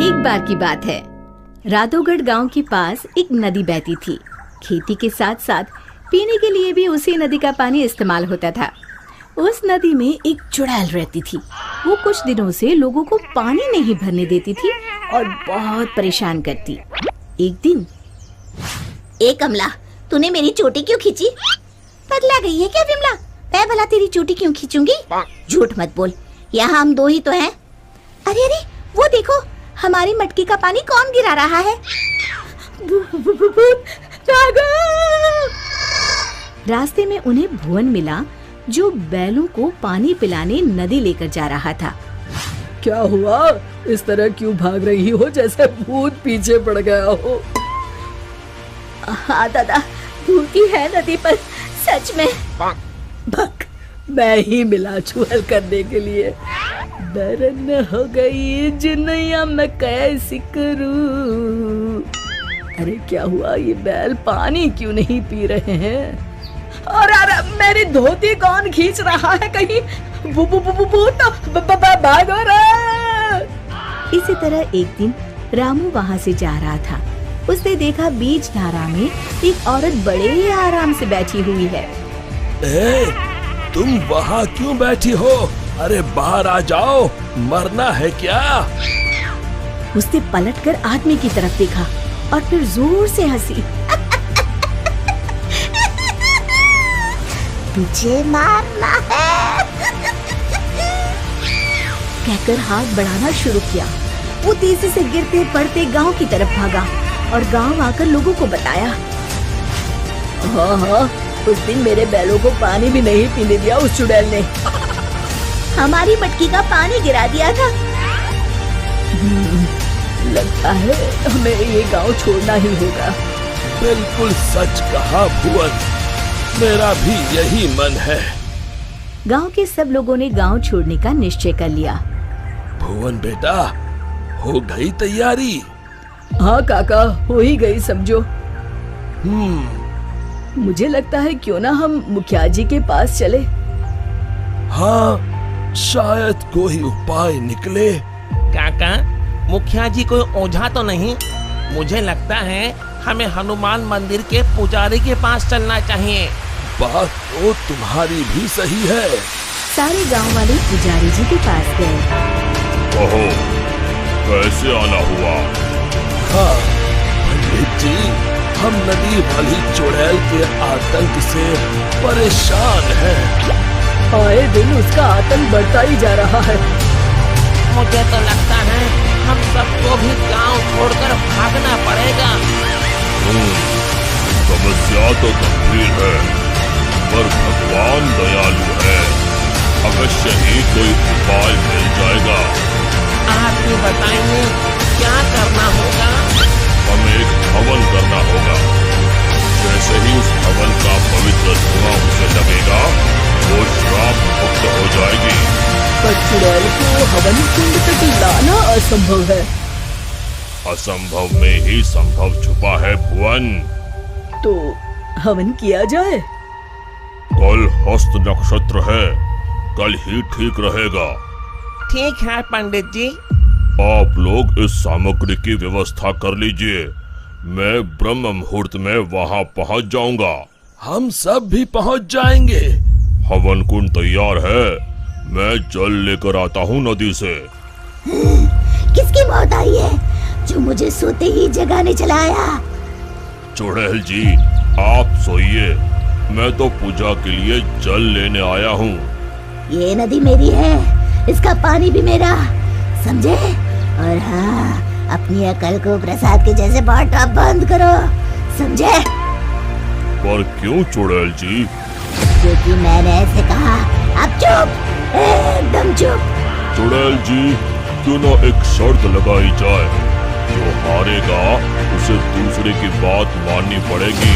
एक बार की बात है, राधोगढ़ गांव के पास एक नदी बहती थी। खेती के साथ साथ पीने के लिए भी उसी नदी का पानी इस्तेमाल होता था। उस नदी में एक चुड़ैल रहती थी। वो कुछ दिनों से लोगों को पानी नहीं भरने देती थी और बहुत परेशान करती। एक दिन, ए कमला, तूने मेरी चोटी क्यों खींची? पगला गई है क्या विमला? मैं भला तेरी चोटी क्यों खींचूंगी? झूठ मत बोल, यहाँ हम दो ही तो हैं। अरे अरे, वो देखो, हमारी मटकी का पानी कौन गिरा रहा है? रास्ते में उन्हें भुवन मिला, जो बैलों को पानी पिलाने नदी लेकर जा रहा था। क्या हुआ? इस तरह क्यों भाग रही हो जैसे भूत पीछे पड़ गया हो? हाँ दादा, भूती है नदी पर, सच में। भक, मैं ही मिला चुहल करने के लिए। दरन हो गई जिन्नैया मैं कैसी करूं। अरे क्या हुआ, ये बैल पानी क्यों नहीं पी रहे हैं? और अरे मेरी धोती कौन खींच रहा है? कहीं भागो रे। इसी तरह एक दिन रामू वहाँ से जा रहा था। उसने देखा बीच धारा में एक औरत बड़े आराम से बैठी हुई है। तुम वहाँ क्यों बैठी हो? अरे बाहर आ जाओ, मरना है क्या? उसने पलटकर आदमी की तरफ देखा और फिर जोर से हंसी। तुझे मारना है कहकर हाथ बढ़ाना शुरू किया। वो तेजी से गिरते पड़ते गांव की तरफ भागा और गांव आकर लोगों को बताया। हाँ, उस दिन मेरे बैलों को पानी भी नहीं पीने दिया उस चुड़ैल ने। हमारी मटकी का पानी गिरा दिया था। लगता है हमें ये गांव छोड़ना ही होगा। बिल्कुल सच कहा भुवन, मेरा भी यही मन है। गांव के सब लोगों ने गांव छोड़ने का निश्चय कर लिया। भुवन बेटा, हो गई तैयारी? हाँ काका, हो ही गई समझो। मुझे लगता है क्यों ना हम मुखिया जी के पास चले। हाँ, शायद कोई उपाय निकले। काका, मुखिया जी कोई ओझा तो नहीं? मुझे लगता है हमें हनुमान मंदिर के पुजारी के पास चलना चाहिए। बात तो तुम्हारी भी सही है। सारे गांव वाले पुजारी जी के पास गए। कहो, कैसे आना हुआ? हाँ पंडित जी, हम नदी वाली चुड़ैल के आतंक से परेशान हैं। आए दिन उसका आतंक बढ़ता ही जा रहा है। मुझे तो लगता है हम सबको भी गांव छोड़कर भागना पड़ेगा। समस्या तो गंभीर है, पर भगवान दयालु है। अवश्य ही कोई उपाय मिल जाएगा। आप भी बताइए, क्या करना होगा? हमें एक हवन करना होगा। जैसे ही उस हवन का पवित्र धुआं उसे लगेगा, वो श्राप मुक्त हो जाएगी। पर चुड़ैल को हवन कुंड तक लाना असंभव है। असंभव में ही संभव छुपा है भुवन। तो हवन किया जाए। कल हस्त नक्षत्र है, कल ही ठीक रहेगा। ठीक है पंडित जी। आप लोग इस सामग्री की व्यवस्था कर लीजिए। मैं ब्रह्म मुहूर्त में वहाँ पहुँच जाऊंगा। हम सब भी पहुँच जाएंगे। हवन कुंड तैयार है, मैं जल लेकर आता हूँ नदी से। किसकी मौत आई है जो मुझे सोते ही जगाने चला आया? चुड़ैल जी, आप सोइए, मैं तो पूजा के लिए जल लेने आया हूँ। ये नदी मेरी है, इसका पानी भी मेरा, समझे? और हाँ, अपनी अकल को प्रसाद के जैसे बांटना बंद करो, समझे? पर क्यों चुड़ैल जी? क्योंकि मैंने ऐसे कहा। अब चुप, एकदम चुप। चुड़ैल जी, क्यों न एक शर्त लगाई जाए, जो हारेगा उसे दूसरे की बात माननी पड़ेगी।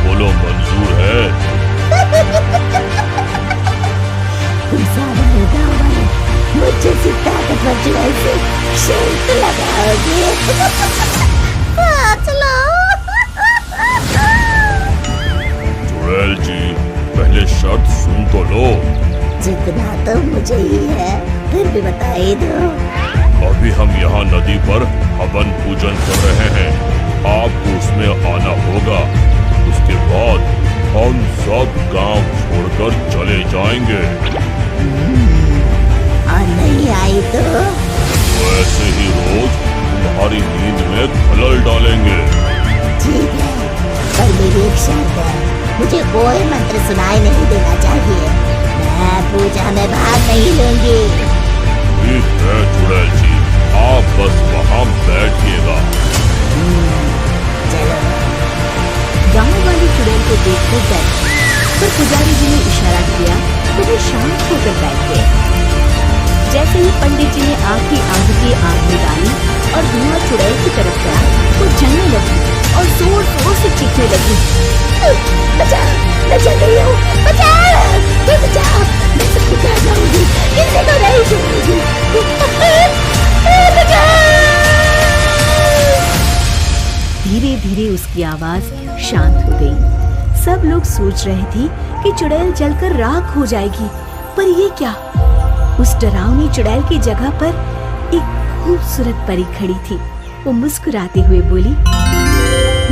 बोलो, मंजूर है? तुम सारे गाँव वाले मुझे से ताकतवर चुड़ैल से शर्त लगाओगे? चलो। चुड़ैल जी, पहले शर्त सुन तो लो। जितना तो मुझे ही है, फिर भी बता ही दो। अभी हम यहाँ नदी पर हवन पूजन कर रहे हैं, आपको उसमें आना होगा। उसके बाद हम सब गांव छोड़कर चले जाएंगे। और नहीं आई तो वैसे ही रोज तुम्हारी नींद में खलल डालेंगे। ठीक है, पर मेरी एक शर्त है, मुझे कोई मंत्र सुनाई नहीं देना चाहिए। मैं पूजा में भाग नहीं लूंगी। ठीक है चुड़ैल जी, आप बस वहाँ बैठिएगा। चलो। गांव वाले चुड़ैल को देखकर डर गए, पर पुजारी जी ने इशारा किया तो वे शांत होकर बैठ गए। जैसे ही पंडित जी ने आग की आग में डाली और धुआं चुड़ैल की तरफ गया, वो जलने लगी और जोर जोर से चीखने लगी। बचाओ, मैं चल रही हूँ, बचाओ, बचाओ, मैं सबको क्या जाऊंगी, किसी को नहीं छोड़ूंगी। बचाओ। धीरे धीरे उसकी आवाज शांत हो गई। सब लोग सोच रहे थे कि चुड़ैल जलकर राख हो जाएगी, पर ये क्या? उस डरावनी चुड़ैल की जगह पर एक खूबसूरत परी खड़ी थी। वो मुस्कुराते हुए बोली,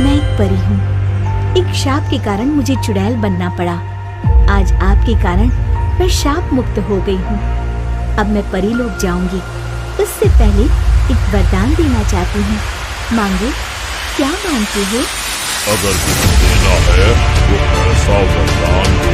मैं एक परी हूँ। एक शाप के कारण मुझे चुड़ैल बनना पड़ा। आज आपके कारण मैं शाप मुक्त हो गई हूँ। अब मैं परी लोग जाऊंगी। उससे पहले एक वरदान देना चाहती हूँ। मांगो, क्या मांगते हो? अगर कुछ देना है तो ऐसा वरदान दो